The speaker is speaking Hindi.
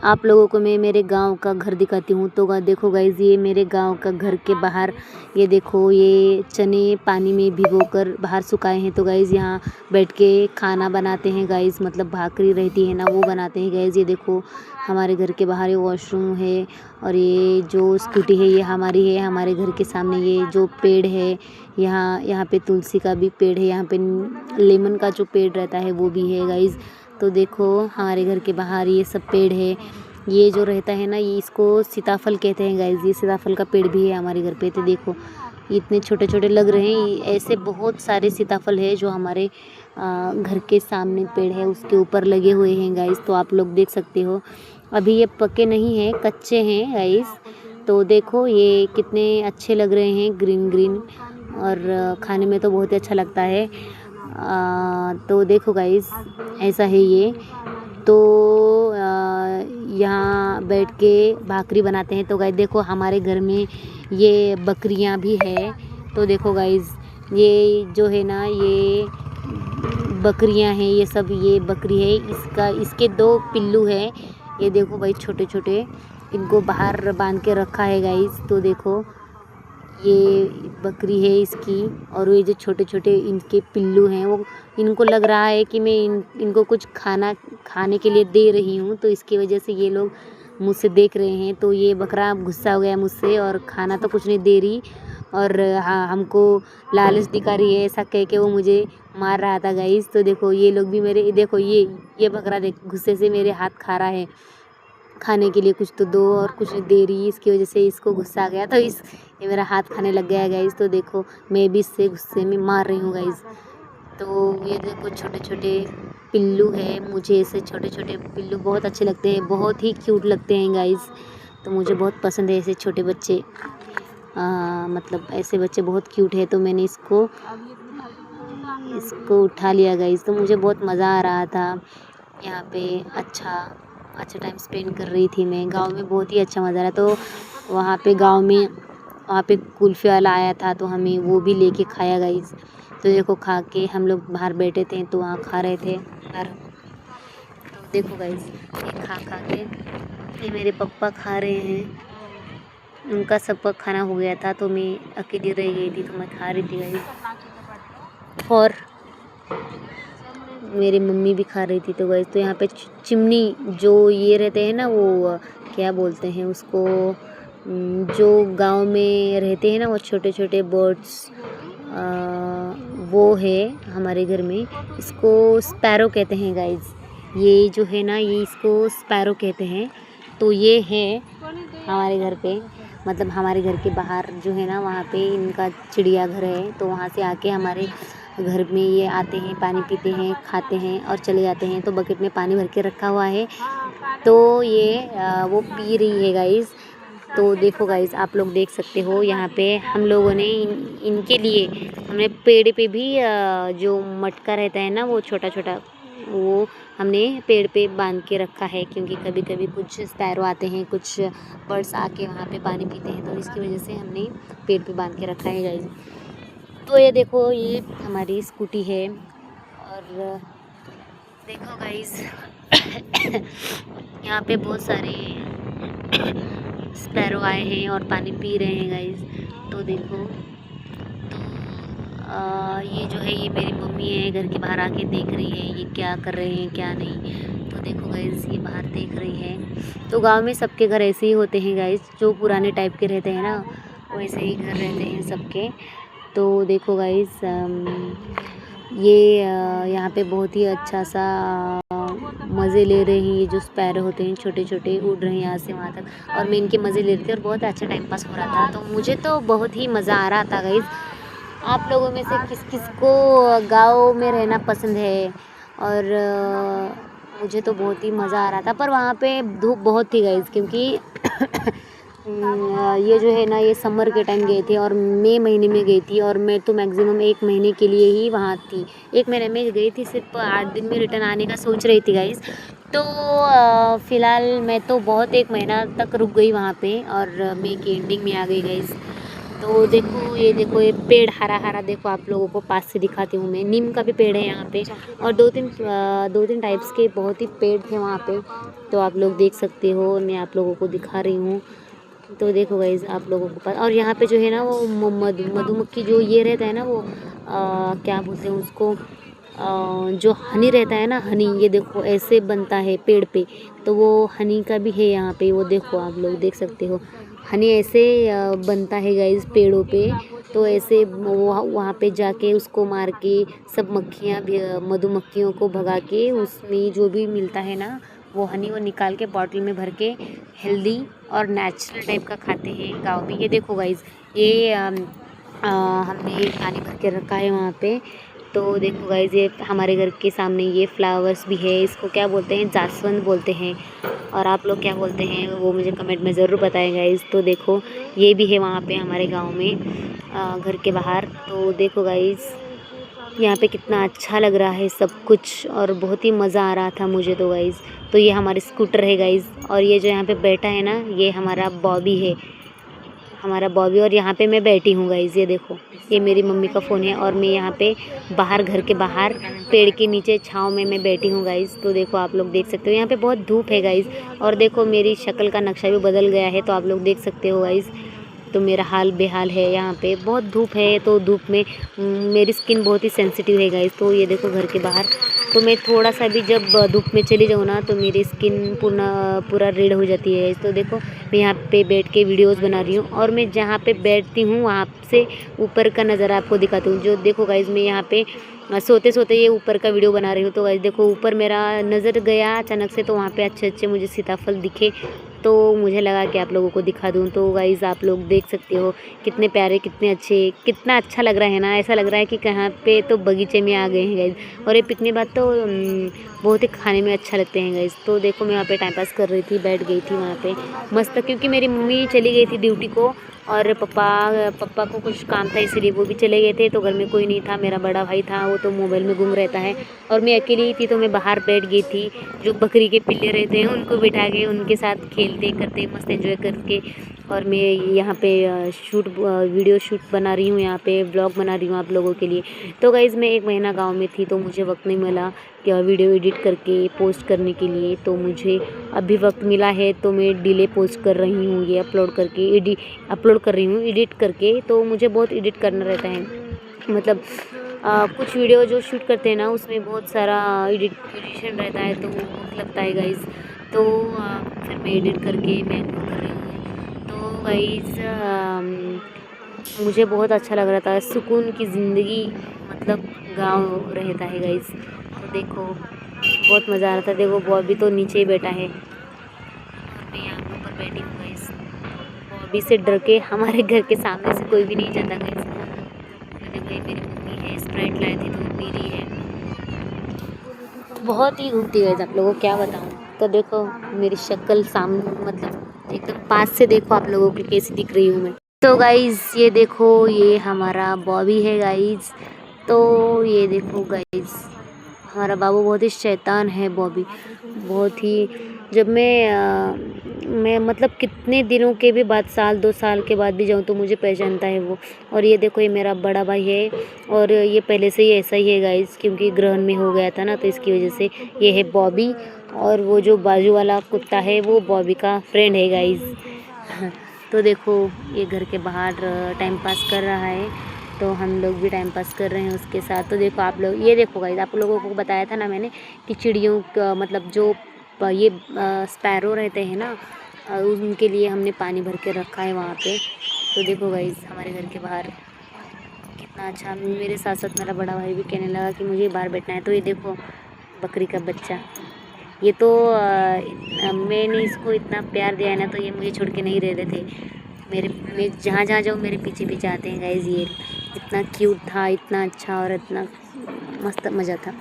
आप लोगों को मैं मेरे गांव का घर दिखाती हूँ। तो देखो गाइज़, ये मेरे गांव का घर के बाहर ये देखो, ये चने पानी में भिगोकर बाहर सुखाए हैं। तो गाइज़ यहाँ बैठ के खाना बनाते हैं गाइज़, मतलब भाकरी रहती है ना, वो बनाते हैं गाइज़। ये देखो हमारे घर के बाहर ये वॉशरूम है और ये जो स्कूटी है ये हमारी है। हमारे घर के सामने ये जो पेड़ है, यहाँ पे तुलसी का भी पेड़ है, यहाँ पे लेमन का जो पेड़ रहता है वो भी है गाइज़। तो देखो हमारे घर के बाहर ये सब पेड़ है। ये जो रहता है ना, ये इसको सीताफल कहते हैं गाइज़। ये सीताफल का पेड़ भी है हमारे घर पे। तो देखो इतने छोटे छोटे लग रहे हैं। ऐसे बहुत सारे सीताफल है जो हमारे घर के सामने पेड़ है उसके ऊपर लगे हुए हैं गाइज़। तो आप लोग देख सकते हो, अभी ये पके नहीं हैं, कच्चे हैं गाइज़। तो देखो ये कितने अच्छे लग रहे हैं, ग्रीन ग्रीन, और खाने में तो बहुत ही अच्छा लगता है। तो देखो गाइज़ ऐसा है ये। तो यहाँ बैठ के भाकरी बनाते हैं। तो गाइज़ देखो हमारे घर में ये बकरियाँ भी है। तो देखो गाइज़ ये जो है ना, ये बकरियाँ हैं, ये सब ये बकरी है, इसके 2 पिल्लू हैं। ये देखो भाई छोटे छोटे, इनको बाहर बांध के रखा है गाइज़। तो देखो ये बकरी है इसकी, और ये जो छोटे छोटे इनके पिल्लू हैं, वो इनको लग रहा है कि मैं इनको कुछ खाना खाने के लिए दे रही हूँ। तो इसकी वजह से ये लोग मुझसे देख रहे हैं। तो ये बकरा गुस्सा हो गया मुझसे और खाना तो कुछ नहीं दे रही, और हाँ हमको लालच दिखा रही है, ऐसा कह के वो मुझे मार रहा था गाइज़। तो देखो ये लोग भी मेरे, देखो ये बकरा देख गुस्से से मेरे हाथ खा रहा है, खाने के लिए कुछ तो दो और कुछ नहीं दे रही। इसकी वजह से इसको गुस्सा आ गया, तो ये मेरा हाथ खाने लग गया है गाइज़। तो देखो मैं भी इससे गुस्से में मार रही हूँ गाइज़। तो ये देखो छोटे छोटे पिल्लू है, मुझे ऐसे छोटे छोटे पिल्लू बहुत अच्छे लगते हैं, बहुत ही क्यूट लगते हैं गाइज़। तो मुझे बहुत पसंद है ऐसे छोटे बच्चे, मतलब ऐसे बच्चे बहुत क्यूट है। तो मैंने इसको उठा लिया गाइज़। तो मुझे बहुत मज़ा आ रहा था यहाँ पे, अच्छा टाइम स्पेंड कर रही थी मैं। गांव में बहुत ही अच्छा मज़ा आ रहा। तो वहाँ पे गांव में वहाँ पे कुल्फ़ी वाला आया था, तो हमें वो भी लेके खाया गाइज़। तो देखो खा के हम लोग बाहर बैठे थे, तो वहाँ खा रहे थे बाहर। तो देखो गाइज़ ये खा के ये मेरे पापा खा रहे हैं, उनका सबका खाना हो गया था, तो मैं अकेली रह गई थी, तो मैं खा रही थी गाइज़। और मेरी मम्मी भी खा रही थी। तो गाइस तो यहाँ पे चिमनी जो ये रहते हैं ना, वो क्या बोलते हैं उसको, जो गांव में रहते हैं ना वो छोटे छोटे बर्ड्स, वो है हमारे घर में। इसको स्पैरो कहते हैं गाइस। ये जो है ना, ये इसको स्पैरो कहते हैं। तो ये है हमारे घर पे, मतलब हमारे घर के बाहर जो है ना, वहाँ पे इनका चिड़ियाघर है। तो वहाँ से आके हमारे घर में ये आते हैं, पानी पीते हैं, खाते हैं और चले जाते हैं। तो बकेट में पानी भर के रखा हुआ है, तो ये वो पी रही है गाइज़। तो देखो गाइज़ आप लोग देख सकते हो, यहाँ पे हम लोगों ने इनके लिए हमने पेड़ पे भी जो मटका रहता है ना, वो छोटा छोटा, वो हमने पेड़ पे बांध के रखा है। क्योंकि कभी कभी कुछ स्पैरो आते हैं, कुछ बर्ड्स आके वहाँ पे पानी पीते हैं, तो इसकी वजह से हमने पेड़ पे बांध के रखा है गाइज़। तो ये देखो ये हमारी स्कूटी है, और देखो गाइस यहाँ पे बहुत सारे स्पैरो आए हैं और पानी पी रहे हैं गाइस। तो देखो, तो ये जो है, ये मेरी मम्मी है, घर के बाहर आके देख रही है ये क्या कर रहे हैं क्या नहीं। तो देखो गाइस ये बाहर देख रही है। तो गांव में सबके घर ऐसे ही होते हैं गाइस, जो पुराने टाइप के रहते हैं ना, वैसे ही घर रहते हैं सबके। तो देखो गाइस ये यहाँ पे बहुत ही अच्छा सा मज़े ले रहे हैं। ये जो स्पैरो होते हैं छोटे छोटे, उड़ रहे हैं यहाँ से वहाँ तक, और मैं इनके मज़े ले रही थी और बहुत अच्छा टाइम पास हो रहा था। तो मुझे तो बहुत ही मज़ा आ रहा था गाइस। आप लोगों में से किस किस को गाँव में रहना पसंद है? और मुझे तो बहुत ही मज़ा आ रहा था, पर वहाँ पे धूप बहुत थी गाइस, क्योंकि ये जो है ना, ये समर के टाइम गए थे और मई महीने में गई थी, और मैं तो मैक्सिमम 1 महीने के लिए ही वहाँ थी। 1 महीने में गई थी, सिर्फ 8 दिन में रिटर्न आने का सोच रही थी गाइस। तो फ़िलहाल मैं तो बहुत 1 महीना तक रुक गई वहाँ पे, और मई की एंडिंग में आ गई गाइस। तो देखो ये पेड़ हरा हरा देखो, आप लोगों को पास से दिखाती हूँ मैं। नीम का भी पेड़ है यहाँ पे, और दो तीन टाइप्स के बहुत ही पेड़ थे वहाँ पे, तो आप लोग देख सकते हो। मैं आप लोगों को दिखा रही हूँ। तो देखो गाइज आप लोगों को पास, और यहाँ पे जो है ना वो मधुमक्खी जो ये रहता है ना वो क्या बोलते हैं उसको, जो हनी रहता है ना, हनी, ये देखो ऐसे बनता है पेड़ पे। तो वो हनी का भी है यहाँ पे, वो देखो आप लोग देख सकते हो। हनी ऐसे बनता है गाइस पेड़ों पे। तो ऐसे वहाँ पे जाके उसको मार के सब मक्खियाँ भी, मधुमक्खियों को भगा के उसमें जो भी मिलता है ना वो हनी वो निकाल के बॉटल में भर के हेल्दी और नेचुरल टाइप का खाते हैं गाँव में। ये देखो गाइस, ये हमने पानी भर के रखा है वहाँ पे। तो देखो गाइस, ये हमारे घर के सामने ये फ्लावर्स भी है, इसको क्या बोलते हैं, जासवंद बोलते हैं। और आप लोग क्या बोलते हैं वो मुझे कमेंट में ज़रूर बताएं गाइस। तो देखो ये भी है वहाँ पे हमारे गांव में, घर के बाहर। तो देखो गाइस यहाँ पे कितना अच्छा लग रहा है सब कुछ, और बहुत ही मज़ा आ रहा था मुझे तो गाइस। तो ये हमारे स्कूटर है गाइस, और ये जो यहाँ पे बैठा है ना ये हमारा बॉबी है, हमारा बॉबी। और यहाँ पे मैं बैठी हूँ गाइज़, ये देखो ये मेरी मम्मी का फ़ोन है, और मैं यहाँ पे बाहर, घर के बाहर पेड़ के नीचे छाँव में मैं बैठी हूँ गाइज़। तो देखो आप लोग देख सकते हो यहाँ पे बहुत धूप है गाइज़, और देखो मेरी शक्ल का नक्शा भी बदल गया है, तो आप लोग देख सकते हो गाइज़। तो मेरा हाल बेहाल है, यहाँ पे बहुत धूप है। तो धूप में मेरी स्किन बहुत ही सेंसिटिव है गाइज़। तो ये देखो घर के बाहर, तो मैं थोड़ा सा भी जब धूप में चली जाऊँ ना तो मेरी स्किन पूरा रेड हो जाती है। तो देखो मैं यहाँ पे बैठ के वीडियोस बना रही हूँ, और मैं जहाँ पे बैठती हूँ वहाँ से ऊपर का नज़ारा आपको दिखाती हूँ। जो देखो गाइज़ मैं यहाँ पे सोते सोते ये ऊपर का वीडियो बना रही हूँ। तो गाइज़ देखो ऊपर मेरा नज़र गया अचानक से, तो वहाँ पे अच्छे अच्छे मुझे सीताफल दिखे, तो मुझे लगा कि आप लोगों को दिखा दूँ। तो गाइज़ आप लोग देख सकते हो कितने प्यारे, कितने अच्छे, कितना अच्छा लग रहा है ना। ऐसा लग रहा है कि कहाँ पे तो बगीचे में आ गए हैं गाइज़। और ये पिकनिक बाद तो बहुत ही खाने में अच्छा लगते हैं गाइज़। तो देखो मैं वहाँ पे टाइम पास कर रही थी, बैठ गई थी वहाँ पे मस्त, क्योंकि मेरी मम्मी चली गई थी ड्यूटी को, और पापा को कुछ काम था इसलिए वो भी चले गए थे। तो घर में कोई नहीं था, मेरा बड़ा भाई था वो तो मोबाइल में गुम रहता है, और मैं अकेली ही थी। तो मैं बाहर बैठ गई थी, जो बकरी के पिल्ले रहते हैं उनको बिठा के उनके साथ खेलते करते मस्त एंजॉय करके। और मैं यहाँ पे वीडियो शूट बना रही हूँ, यहाँ पे ब्लॉग बना रही हूँ आप लोगों के लिए। तो गाइज़ मैं 1 महीना गाँव में थी, तो मुझे वक्त नहीं मिला कि वीडियो एडिट करके पोस्ट करने के लिए। तो मुझे अभी वक्त मिला है, तो मैं डिले पोस्ट कर रही हूँ, ये अपलोड कर रही हूँ एडिट करके। तो मुझे बहुत एडिट करना रहता है, मतलब कुछ वीडियो जो शूट करते हैं ना उसमें बहुत सारा एडिशन रहता है, तो वो वक्त लगता है गाइज़। तो फिर मैं एडिट करके मैं अपलोड कर रही हूँ। तो गाइज़ मुझे बहुत अच्छा लग रहा था, सुकून की ज़िंदगी, मतलब गाँव रहता है गाइज़। तो देखो बहुत मज़ा आ रहा था। देखो बॉबी तो नीचे ही बैठा है, और मैं यहाँ पे ऊपर बैठी हूँ गाइज़। बॉबी से डर के हमारे घर के सामने से कोई भी नहीं जाता गाइज़। देखो ये मेरी मम्मी है, स्प्राइट लाई थी तो पी रही है। बहुत ही घूमती है आप लोगों को क्या बताऊँ। तो देखो मेरी शक्ल सामने, मतलब एकदम पास से देखो आप लोगों को कैसी दिख रही हूँ मैं। तो गाइज़ ये देखो ये हमारा बॉबी है गाइज़। तो ये देखो गाइज़ हमारा बाबू बहुत ही शैतान है बॉबी, बहुत ही। जब मैं मतलब कितने दिनों के भी बाद, साल 2 साल के बाद भी जाऊँ तो मुझे पहचानता है वो। और ये देखो ये मेरा बड़ा भाई है, और ये पहले से ही ऐसा ही है गाइज़, क्योंकि ग्रहण में हो गया था ना तो इसकी वजह से। ये है बॉबी, और वो जो बाजू वाला कुत्ता है वो बॉबी का फ्रेंड है गाइज़। तो देखो ये घर के बाहर टाइम पास कर रहा है, तो हम लोग भी टाइम पास कर रहे हैं उसके साथ। तो देखो आप लोग ये देखो गाइस, आप लोगों को बताया था ना मैंने कि चिड़ियों का मतलब जो ये स्पैरो रहते हैं ना, उनके लिए हमने पानी भर के रखा है वहाँ पे। तो देखो गाइस हमारे घर के बाहर कितना अच्छा, मेरे साथ साथ मेरा बड़ा भाई भी कहने लगा कि मुझे बाहर बैठना है। तो ये देखो बकरी का बच्चा, ये तो मैंने इसको इतना प्यार दिया है ना, तो ये मुझे छोड़ के नहीं रह रहे थे। मैं जहाँ जहाँ जाऊँ मेरे पीछे पीछे आते हैं गाइस। ये इतना क्यूट था, इतना अच्छा, और इतना मस्त मज़ा था।